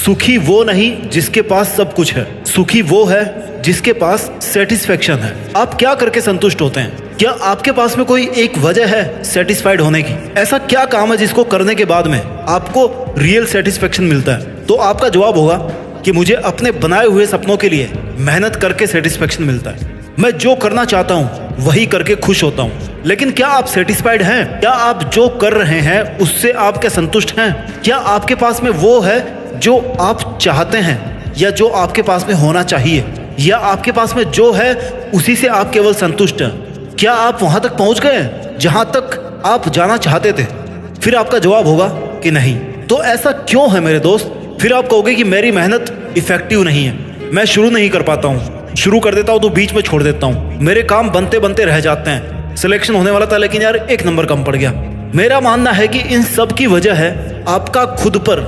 सुखी वो नहीं जिसके पास सब कुछ है, सुखी वो है जिसके पास सेटिस्फेक्शन है। आप क्या करके संतुष्ट होते हैं? क्या आपके पास में कोई एक वजह है सेटिस्फाइड होने की? ऐसा क्या काम है जिसको करने के बाद में आपको रियल सेटिस्फेक्शन मिलता है? तो आपका जवाब होगा कि मुझे अपने बनाए हुए सपनों के लिए मेहनत करके सेटिस्फेक्शन मिलता है। मैं जो करना चाहता हूँ वही करके खुश होता हूँ। लेकिन क्या आप सेटिस्फाइड हैं? क्या आप जो कर रहे हैं उससे आप क्या संतुष्ट हैं? क्या आपके पास में वो है जो आप चाहते हैं, या जो आपके पास में होना चाहिए, या आपके पास में जो है उसी से आप केवल संतुष्ट हैं? क्या आप वहां तक पहुंच गए जहां तक आप जाना चाहते थे? फिर आपका जवाब होगा कि नहीं। तो ऐसा क्यों है मेरे दोस्त? फिर आप कहोगे कि मेरी मेहनत इफेक्टिव नहीं है, मैं शुरू नहीं कर पाता हूँ, शुरू कर देता हूँ तो बीच में छोड़ देता हूँ, मेरे काम बनते बनते रह जाते हैं, सिलेक्शन होने वाला था लेकिन यार 1 नंबर कम पड़ गया। मेरा मानना है कि इन सब की वजह है आपका खुद पर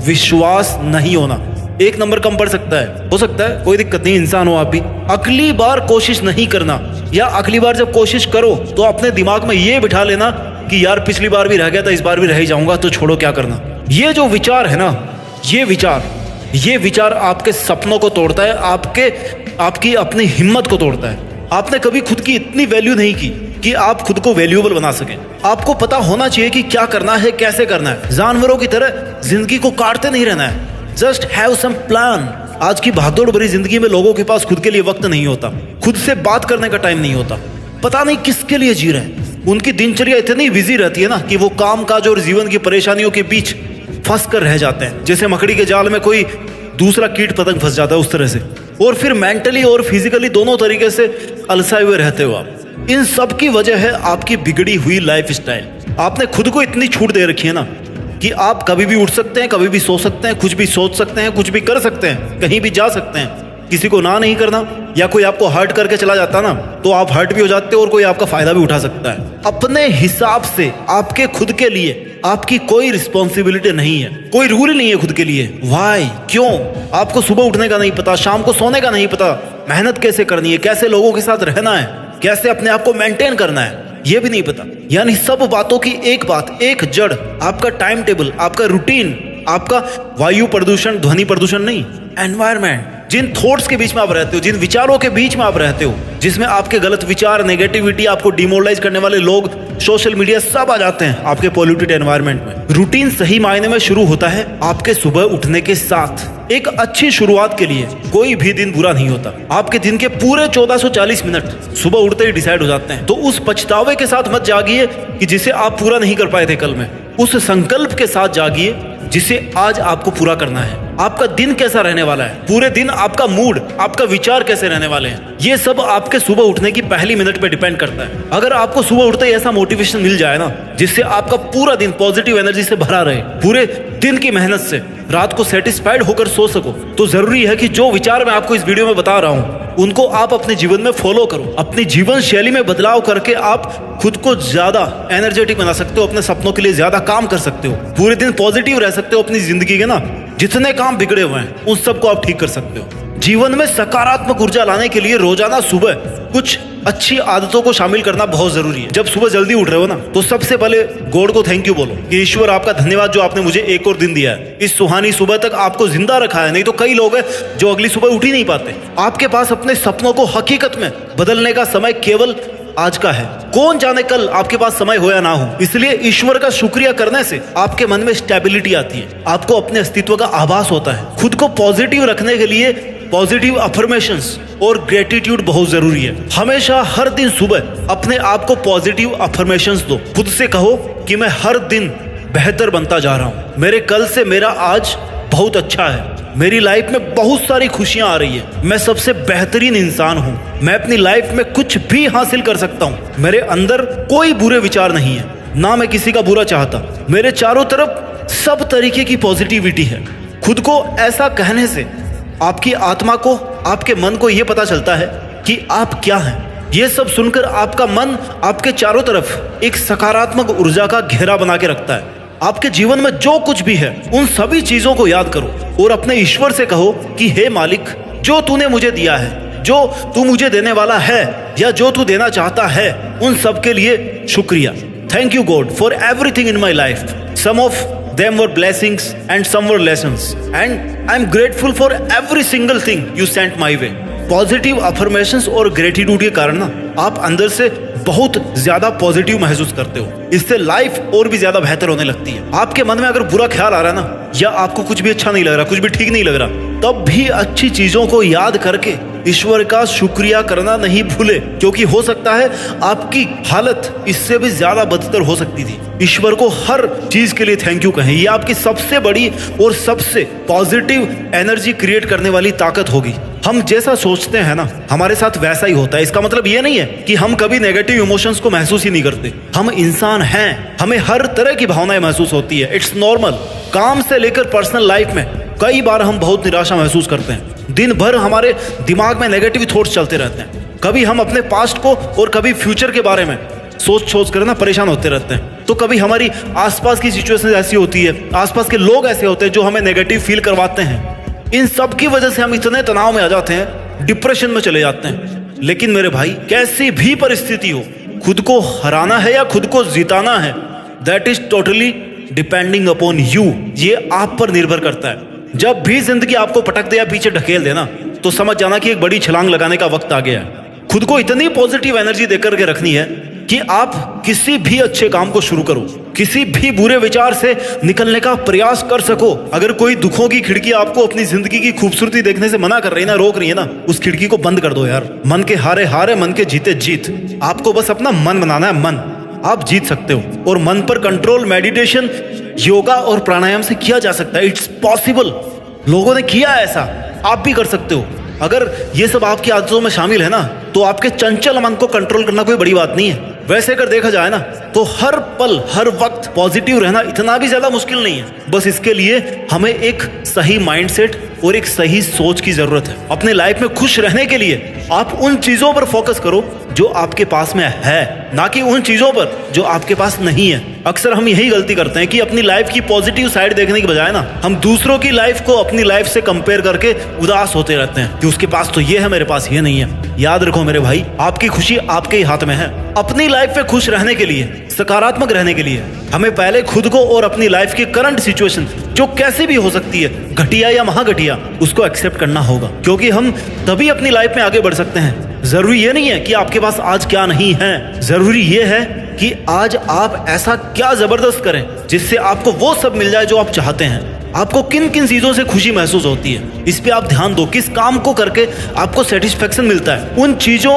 विश्वास नहीं होना। 1 नंबर कम पड़ सकता है, हो सकता है, कोई दिक्कत नहीं, इंसान हो आप भी। अगली बार कोशिश नहीं करना, या अगली बार जब कोशिश करो तो अपने दिमाग में ये बिठा लेना कि यार पिछली बार भी रह गया था, इस बार भी रह ही जाऊंगा, तो छोड़ो क्या करना। ये जो विचार है ना, ये विचार आपके सपनों को तोड़ता है, आपकी अपनी हिम्मत को तोड़ता है। आपने कभी खुद की इतनी वैल्यू नहीं की कि आप खुद को वैल्यूएबल बना सकें। आपको पता होना चाहिए कि क्या करना है, कैसे करना है। जानवरों की तरह जिंदगी को काटते नहीं रहना है, जस्ट हैव सम प्लान। आज की भागदौड़ भरी जिंदगी में लोगों के पास खुद के लिए वक्त नहीं होता, खुद से बात करने का टाइम नहीं होता, पता नहीं किसके लिए जी रहे हैं। उनकी दिनचर्या इतनी बिजी रहती है ना कि वो काम काज और जीवन की परेशानियों के बीच फंस कर रह जाते हैं, जैसे मकड़ी के जाल में कोई दूसरा कीट पतंग फंस जाता है उस तरह से। और फिर मेंटली और फिजिकली दोनों तरीके से अलसाए हुए रहते हो आप। इन सब की वजह है आपकी बिगड़ी हुई लाइफ स्टाइल। आपने खुद को इतनी छूट दे रखी है ना कि आप कभी भी उठ सकते हैं, कभी भी सो सकते हैं, कुछ भी सोच सकते हैं, कुछ भी कर सकते हैं, कहीं भी जा सकते हैं। किसी को ना नहीं करना, या कोई आपको हर्ट करके चला जाता ना तो आप हर्ट भी हो जाते हो और कोई आपका फायदा भी उठा सकता है। अपने हिसाब से आपके खुद के लिए आपकी कोई रिस्पॉन्सिबिलिटी नहीं है, कोई रूल नहीं है खुद के लिए। वाई? क्यों? आपको सुबह उठने का नहीं पता, शाम को सोने का नहीं पता, मेहनत कैसे करनी है, कैसे लोगों के साथ रहना है, कैसे अपने आप को मेंटेन करना है, ये भी नहीं पता। यानी सब बातों की एक बात, एक जड़, आपका टाइम टेबल, आपका रूटीन, आपका वायु प्रदूषण, ध्वनि प्रदूषण नहीं, एनवायरमेंट। जिन थॉट्स के बीच में आप रहते हो, जिन विचारों के बीच में आप रहते हो, जिसमें आपके गलत विचार, नेगेटिविटी, आपको डिमोरलाइज करने वाले लोग, सोशल मीडिया, सब आ जाते हैं आपके पॉल्यूटेड एनवायरनमेंट में। रूटीन सही मायने में शुरू होता है आपके सुबह उठने के साथ। एक अच्छी शुरुआत के लिए कोई भी दिन बुरा नहीं होता। आपके दिन के पूरे 1440 मिनट सुबह उठते ही डिसाइड हो जाते हैं। तो उस पछतावे के साथ मत जागिए कि जिसे आप पूरा नहीं कर पाए थे कल में। उस संकल्प के साथ जागिए जिसे आज आपको पूरा करना है। आपका दिन कैसा रहने वाला है, पूरे दिन आपका मूड, आपका विचार कैसे रहने वाले हैं, ये सब आपके सुबह उठने की पहली मिनट पे डिपेंड करता है। अगर आपको सुबह उठते ही ऐसा मोटिवेशन मिल जाए ना जिससे आपका पूरा दिन पॉजिटिव एनर्जी से भरा रहे, पूरे दिन की मेहनत से रात को सेटिस्फाइड होकर सो सको, तो जरूरी है कि जो विचार मैं आपको इस वीडियो में बता रहा हूँ उनको आप अपने जीवन में फॉलो करो। अपनी जीवन शैली में बदलाव करके आप खुद को ज्यादा एनर्जेटिक बना सकते हो, अपने सपनों के लिए ज्यादा काम कर सकते हो, पूरे दिन पॉजिटिव रह सकते हो। अपनी जिंदगी के ना जितने काम बिगड़े हुए हैं उन सबको आप ठीक कर सकते हो। जीवन में सकारात्मक ऊर्जा लाने के लिए रोजाना सुबह कुछ अच्छी आदतों को शामिल करना बहुत जरूरी है। जब सुबह जल्दी उठ रहे हो ना तो सबसे पहले गॉड को थैंक यू बोलो कि ईश्वर आपका धन्यवाद जो आपने मुझे एक और दिन दिया है, इस सुहानी सुबह तक आपको जिंदा रखा है। नहीं तो कई लोग हैं जो अगली सुबह उठ ही नहीं पाते। आपके पास अपने सपनों को हकीकत में बदलने का समय केवल आज का है। कौन जाने कल आपके पास समय हो या ना हो। इसलिए ईश्वर का शुक्रिया करने से आपके मन में स्टेबिलिटी आती है, आपको अपने अस्तित्व का आभास होता है। खुद को पॉजिटिव रखने के लिए पॉजिटिव अफर्मेशंस और ग्रेटिट्यूड बहुत जरूरी है। हमेशा हर दिन सुबह अपने आप को पॉजिटिव अफर्मेशंस दो। खुद से कहो कि मैं हर दिन बेहतर बनता जा रहा हूँ, मेरे कल से मेरा आज बहुत अच्छा है, मेरी लाइफ में बहुत सारी खुशियां आ रही है, मैं सबसे बेहतरीन इंसान हूँ, मैं अपनी लाइफ में कुछ भी हासिल कर सकता हूँ, मेरे अंदर कोई बुरे विचार नहीं है, ना मैं किसी का बुरा चाहता, मेरे चारों तरफ सब तरीके की पॉजिटिविटी है। खुद को ऐसा कहने से आपकी आत्मा को, आपके मन को यह पता चलता है कि आप क्या हैं। ये सब सुनकर आपका मन आपके चारों तरफ एक सकारात्मक ऊर्जा का घेरा बना के रखता है। आपके जीवन में जो कुछ भी है उन सभी चीजों को याद करो और अपने ईश्वर से कहो कि हे मालिक, जो तूने मुझे दिया है, जो तू मुझे देने वाला है या जो तू देना चाहता है, उन सब के लिए शुक्रिया। Thank you God for everything in my life. Some of Them were blessings and some were lessons. And I'm grateful for every single thing you sent my way. Positive affirmations और ग्रेटिट्यूड के कारण ना आप अंदर से बहुत ज्यादा positive महसूस करते हो। इससे लाइफ और भी ज्यादा बेहतर होने लगती है। आपके मन में अगर बुरा ख्याल आ रहा है ना, या आपको कुछ भी अच्छा नहीं लग रहा, कुछ भी ठीक नहीं लग रहा, तब भी अच्छी चीजों को याद करके ईश्वर का शुक्रिया करना नहीं भूले, क्योंकि हो सकता है आपकी हालत इससे भी ज्यादा बदतर हो सकती थी। ईश्वर को हर चीज के लिए थैंक यू कहें। ये आपकी सबसे बड़ी और सबसे पॉजिटिव एनर्जी क्रिएट करने वाली ताकत होगी। हम जैसा सोचते हैं ना, हमारे साथ वैसा ही होता है। इसका मतलब ये नहीं है कि हम कभी नेगेटिव इमोशंस को महसूस ही नहीं करते। हम इंसान हैं, हमें हर तरह की भावनाएं महसूस होती है। It's normal. काम से लेकर पर्सनल लाइफ में कई बार हम बहुत निराशा महसूस करते हैं। दिन भर हमारे दिमाग में नेगेटिव थॉट्स चलते रहते हैं। कभी हम अपने पास्ट को और कभी फ्यूचर के बारे में सोच कर ना परेशान होते रहते हैं। तो कभी हमारी आसपास की सिचुएशन ऐसी होती है, आसपास के लोग ऐसे होते हैं जो हमें नेगेटिव फील करवाते हैं। इन सब की वजह से हम इतने तनाव में आ जाते हैं, डिप्रेशन में चले जाते हैं। लेकिन मेरे भाई, कैसी भी परिस्थिति हो, खुद को हराना है या खुद को जिताना है, that is totally depending upon you. ये आप पर निर्भर करता है। जब भी जिंदगी आपको पटक दे या पीछे ढकेल देना, तो समझ जाना कि एक बड़ी छलांग लगाने का वक्त आ गया है। खुद को इतनी पॉजिटिव एनर्जी देकर के रखनी है कि आप किसी भी अच्छे काम को शुरू करो, किसी भी बुरे विचार से निकलने का प्रयास कर सको। अगर कोई दुखों की खिड़की आपको अपनी जिंदगी की खूबसूरती देखने से मना कर रही है ना, रोक रही है ना, उस खिड़की को बंद कर दो यार। मन के हारे हारे, मन के जीते जीत। आपको बस अपना मन बनाना है। मन आप जीत सकते हो। और मन पर कंट्रोल मेडिटेशन, योगा और प्राणायाम से किया जा सकता है। It's possible. लोगों ने किया है ऐसा, आप भी कर सकते हो। अगर ये सब आपकी आदतों में शामिल है ना, तो आपके चंचल मन को कंट्रोल करना कोई बड़ी बात नहीं है। वैसे अगर देखा जाए ना, तो हर पल हर वक्त पॉजिटिव रहना इतना भी ज्यादा मुश्किल नहीं है। बस इसके लिए हमें एक सही माइंडसेट और एक सही सोच की जरूरत है। अपने लाइफ में खुश रहने के लिए आप उन चीजों पर फोकस करो जो आपके पास में है, ना कि उन चीजों पर जो आपके पास नहीं है। अक्सर हम यही गलती करते हैं कि अपनी लाइफ की पॉजिटिव साइड देखने की बजाय ना, हम दूसरों की लाइफ को अपनी लाइफ से कंपेयर करके उदास होते रहते हैं कि उसके पास तो ये है, मेरे पास ये नहीं है। याद रखो मेरे भाई, आपकी खुशी आपके ही हाथ में है। अपनी लाइफ में खुश रहने के लिए, सकारात्मक रहने के लिए, हमें पहले खुद को और अपनी लाइफ की करंट सिचुएशन, जो कैसी भी हो सकती है, घटिया या महाघटिया, उसको एक्सेप्ट करना होगा। क्योंकि हम तभी अपनी लाइफ में आगे बढ़ सकते हैं। जरूरी ये नहीं है कि आपके पास आज क्या नहीं है, जरूरी ये है कि आज आप ऐसा क्या जबरदस्त करें जिससे आपको वो सब मिल जाए जो आप चाहते हैं। आपको किन किन चीजों से खुशी महसूस होती है, इस पे आप ध्यान दो। किस काम को करके आपको सेटिस्फेक्शन मिलता है, उन चीजों,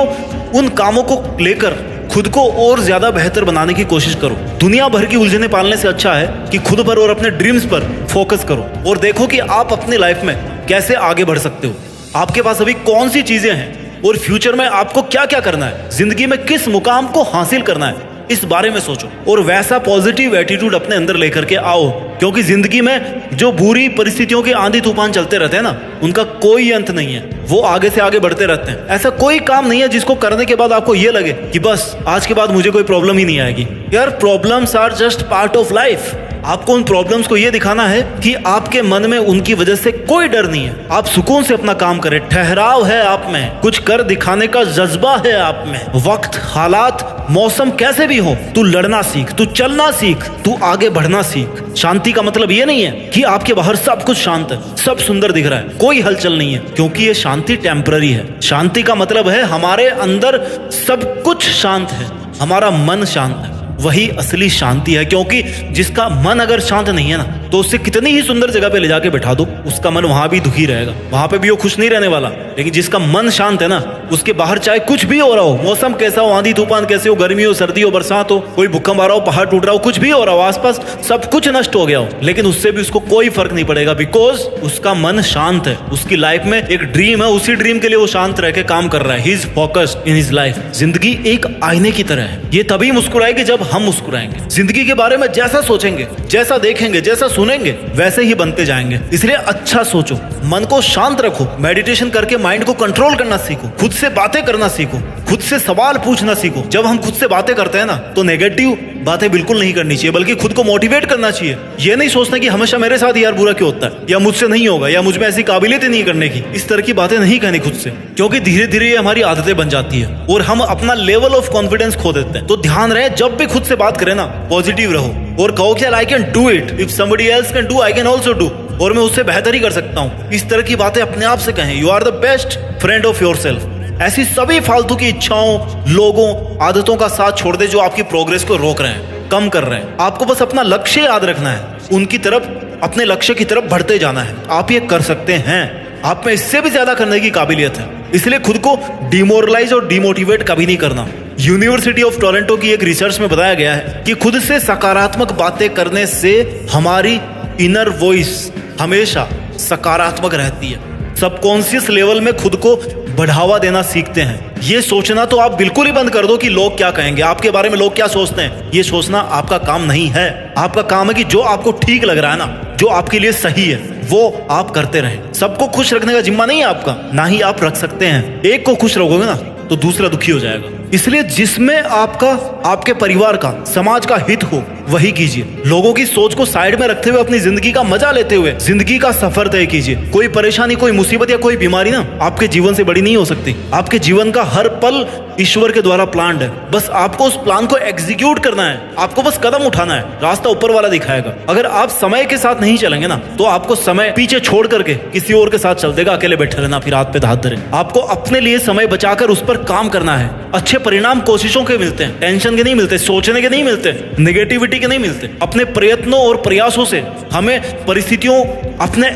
उन कामों को लेकर खुद को और ज्यादा बेहतर बनाने की कोशिश करो। दुनिया भर की उलझने पालने से अच्छा है कि खुद पर और अपने ड्रीम्स पर फोकस करो और देखो कि आप अपनी लाइफ में कैसे आगे बढ़ सकते हो। आपके पास अभी कौन सी चीजें हैं और फ्यूचर में आपको क्या क्या करना है, जिंदगी में किस मुकाम को हासिल करना है, इस बारे में सोचो और वैसा पॉजिटिव एटीट्यूड अपने अंदर लेकर के आओ। क्योंकि जिंदगी में जो बुरी परिस्थितियों के आंधी तूफान चलते रहते हैं ना, उनका कोई अंत नहीं है। वो आगे से आगे बढ़ते रहते हैं। ऐसा कोई काम नहीं है जिसको करने के बाद आपको ये लगे कि बस आज के बाद मुझे कोई प्रॉब्लम ही नहीं आएगी। यार, problems are just part of life. आपको उन प्रॉब्लम्स को ये दिखाना है कि आपके मन में उनकी वजह से कोई डर नहीं है। आप सुकून से अपना काम करें, ठहराव है आप में, कुछ कर दिखाने का जज्बा है आप में। वक्त, हालात, मौसम कैसे भी हो, तू लड़ना सीख, तू चलना सीख, तू आगे बढ़ना सीख। शांति का मतलब ये नहीं है कि आपके बाहर सब कुछ शांत है, सब सुंदर दिख रहा है, कोई हलचल नहीं है, क्योंकि ये शांति टेम्पररी है। शांति का मतलब है हमारे अंदर सब कुछ शांत है, हमारा मन शांत है, वही असली शांति है। क्योंकि जिसका मन अगर शांत नहीं है ना, तो उससे कितनी ही सुंदर जगह पे ले जाके बैठा दो, उसका मन वहां भी दुखी रहेगा, वहां पे भी वो खुश नहीं रहने वाला। लेकिन जिसका मन शांत है ना, उसके बाहर चाहे कुछ भी हो रहा हो, मौसम कैसा हो, आंधी तूफान कैसे हो, गर्मी हो, सर्दी हो, बरसात हो, कोई भूकंप आ रहा हो, पहाड़ टूट रहा हो, कुछ भी हो रहा हो, आसपास सब कुछ नष्ट हो गया हो, लेकिन उससे भी उसको कोई फर्क नहीं पड़ेगा। बिकॉज उसका मन शांत है। उसकी लाइफ में एक ड्रीम है, उसी ड्रीम के लिए वो शांत रह के काम कर रहा है। He is focused in his life. जिंदगी एक आईने की तरह है। ये तभी मुस्कुराएगी जब हम मुस्कुराएंगे। जिंदगी के बारे में जैसा सोचेंगे, जैसा देखेंगे, जैसा सुनेंगे, वैसे ही बनते जाएंगे। इसलिए अच्छा सोचो, मन को शांत रखो, मेडिटेशन करके माइंड को कंट्रोल करना सीखो, खुद से बातें करना सीखो, खुद से सवाल पूछना सीखो। जब हम खुद से बातें करते हैं ना, तो नेगेटिव बातें बिल्कुल नहीं करनी चाहिए, बल्कि खुद को मोटिवेट करना चाहिए। ये नहीं सोचना कि हमेशा मेरे साथ यार बुरा क्यों होता है, या मुझसे नहीं होगा, या मुझ में ऐसी काबिलियत नहीं करने की। इस तरह की बातें नहीं कहनी खुद से, क्योंकि धीरे धीरे ये हमारी आदतें बन जाती है और हम अपना लेवल ऑफ कॉन्फिडेंस खो देते हैं। तो ध्यान रहे, जब भी खुद से बात करें ना, पॉजिटिव रहो और कहो कि I can do it, if somebody else can do I can also do, और मैं उससे बेहतर ही कर सकता हूँ। इस तरह की बातें अपने आप से कहें। You are the best friend of yourself. ऐसी सभी फालतू की इच्छाओं, लोगों, आदतों का साथ छोड़ दे जो आपकी प्रोग्रेस को रोक रहे हैं, कम कर रहे हैं। आपको बस अपना लक्ष्य याद रखना है, उनकी तरफ, अपने लक्ष्य की तरफ बढ़ते जाना है। आप ये कर सकते हैं, आप में इससे भी ज्यादा करने की काबिलियत है। इसलिए खुद को डिमोरलाइज और डिमोटिवेट कभी नहीं करना। यूनिवर्सिटी ऑफ टोरंटो की एक रिसर्च में बताया गया है कि खुद से सकारात्मक बातें करने से हमारी इनर वॉइस हमेशा सकारात्मक रहती है। सबकॉन्शियस लेवल में खुद को बढ़ावा देना सीखते हैं। ये सोचना तो आप बिल्कुल ही बंद कर दो कि लोग क्या कहेंगे, आपके बारे में लोग क्या सोचते हैं। ये सोचना आपका काम नहीं है। आपका काम है कि जो आपको ठीक लग रहा है ना, जो आपके लिए सही है, वो आप करते रहें। सबको खुश रखने का जिम्मा नहीं है आपका, ना ही आप रख सकते हैं। एक को खुश रखोगे ना तो दूसरा दुखी हो जाएगा। इसलिए जिसमें आपका, आपके परिवार का, समाज का हित हो वही कीजिए। लोगों की सोच को साइड में रखते हुए अपनी जिंदगी का मजा लेते हुए जिंदगी का सफर तय कीजिए। कोई परेशानी, कोई मुसीबत या कोई बीमारी ना आपके जीवन से बड़ी नहीं हो सकती। आपके जीवन का हर पल ईश्वर के द्वारा प्लान्ड है। बस आपको उस प्लान को एग्जीक्यूट करना है। आपको बस कदम उठाना है, रास्ता ऊपर वाला दिखाएगा। अगर आप समय के साथ नहीं चलेंगे ना तो आपको समय पीछे छोड़ करके किसी और के साथ चल देगा। अकेले बैठे रहना, फिर हाथ पे हाथ धरे। आपको अपने लिए समय बचाकर उस पर काम करना है। अच्छे परिणाम कोशिशों के मिलते हैं, टेंशन के नहीं मिलते, सोचने के नहीं मिलते, नेगेटिविटी के नहीं मिलते। अपने प्रयत्नों और प्रयासों से हमें परिस्थितियों, अपने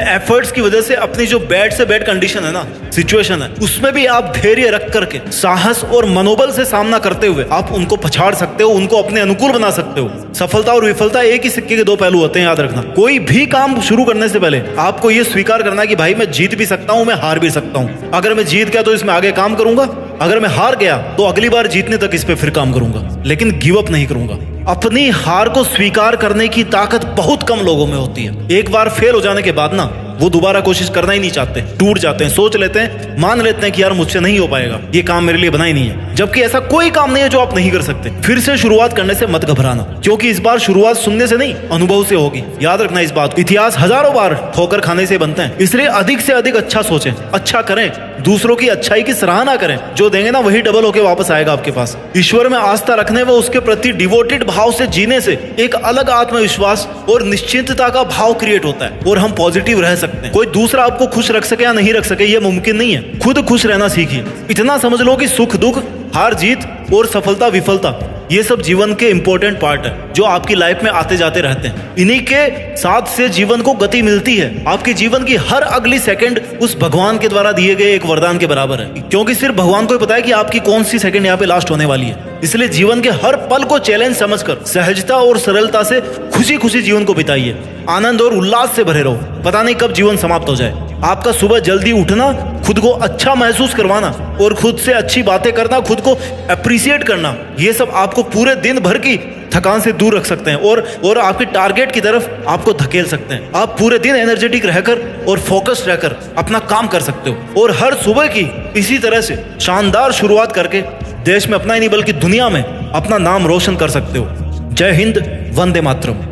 एफर्ट्स की वजह से अपनी जो बैड से बैड कंडीशन है ना, सिचुएशन है, उसमें भी आप धैर्य रख करके, साहस और मनोबल से सामना करते हुए आप उनको पछाड़ सकते हो, उनको अपने अनुकूल बना सकते हो। सफलता और विफलता एक ही सिक्के के दो पहलू होते हैं, याद रखना। कोई भी काम शुरू करने से पहले आपको यह स्वीकार करना है कि भाई मैं जीत भी सकता हूं, मैं हार भी सकता हूं। अगर मैं जीत गया तो इसमें आगे काम करूंगा, अगर मैं हार गया तो अगली बार जीतने तक इस पे फिर काम करूंगा, लेकिन गिव अप नहीं करूंगा। अपनी हार को स्वीकार करने की ताकत बहुत कम लोगों में होती है। एक बार फेल हो जाने के बाद ना वो दोबारा कोशिश करना ही नहीं चाहते, टूट जाते हैं, सोच लेते हैं, मान लेते हैं कि यार मुझसे नहीं हो पाएगा, ये काम मेरे लिए बना ही नहीं है। जबकि ऐसा कोई काम नहीं है जो आप नहीं कर सकते। फिर से शुरुआत करने से मत घबराना, क्योंकि इस बार शुरुआत सुनने से नहीं, अनुभव से होगी। याद रखना इस बात को। इतिहास हजारों बार ठोकर खाने से बनते हैं। इसलिए अधिक से अधिक अच्छा सोचें, अच्छा करें, दूसरों की अच्छाई की सराहना करें। जो देंगे ना वही डबल होके वापस आएगा आपके पास। ईश्वर में आस्था रखने व उसके प्रति डिवोटेड भाव से जीने से एक अलग आत्मविश्वास और निश्चिंतता का भाव क्रिएट होता है और हम पॉजिटिव रह सकते हैं। कोई दूसरा आपको खुश रख सके या नहीं रख सके ये मुमकिन नहीं है। खुद खुश रहना सीखिए। इतना समझ लो कि सुख दुख, हार जीत और सफलता विफलता ये सब जीवन के इंपॉर्टेंट पार्ट है जो आपकी लाइफ में आते जाते रहते हैं। इन्हीं के साथ से जीवन को गति मिलती है। आपके जीवन की हर अगली सेकंड उस भगवान के द्वारा दिए गए एक वरदान के बराबर है, क्योंकि सिर्फ भगवान को ही पता है कि आपकी कौन सी सेकंड यहाँ पे लास्ट होने वाली है। इसलिए जीवन के हर पल को चैलेंज समझकर सहजता और सरलता से खुशी खुशी जीवन को बिताइए। आनंद और उल्लास से भरे रहो। पता नहीं कब जीवन समाप्त हो जाए। आपका सुबह जल्दी उठना, खुद को अच्छा महसूस करवाना और खुद से अच्छी बातें करना, खुद को अप्रिशिएट करना, ये सब आपको पूरे दिन भर की थकान से दूर रख सकते हैं और आपके टारगेट की तरफ आपको धकेल सकते हैं। आप पूरे दिन एनर्जेटिक रहकर और फोकस्ड रहकर अपना काम कर सकते हो और हर सुबह की इसी तरह से शानदार शुरुआत करके देश में अपना ही नहीं बल्कि दुनिया में अपना नाम रोशन कर सकते हो। जय हिंद, वंदे मातरम।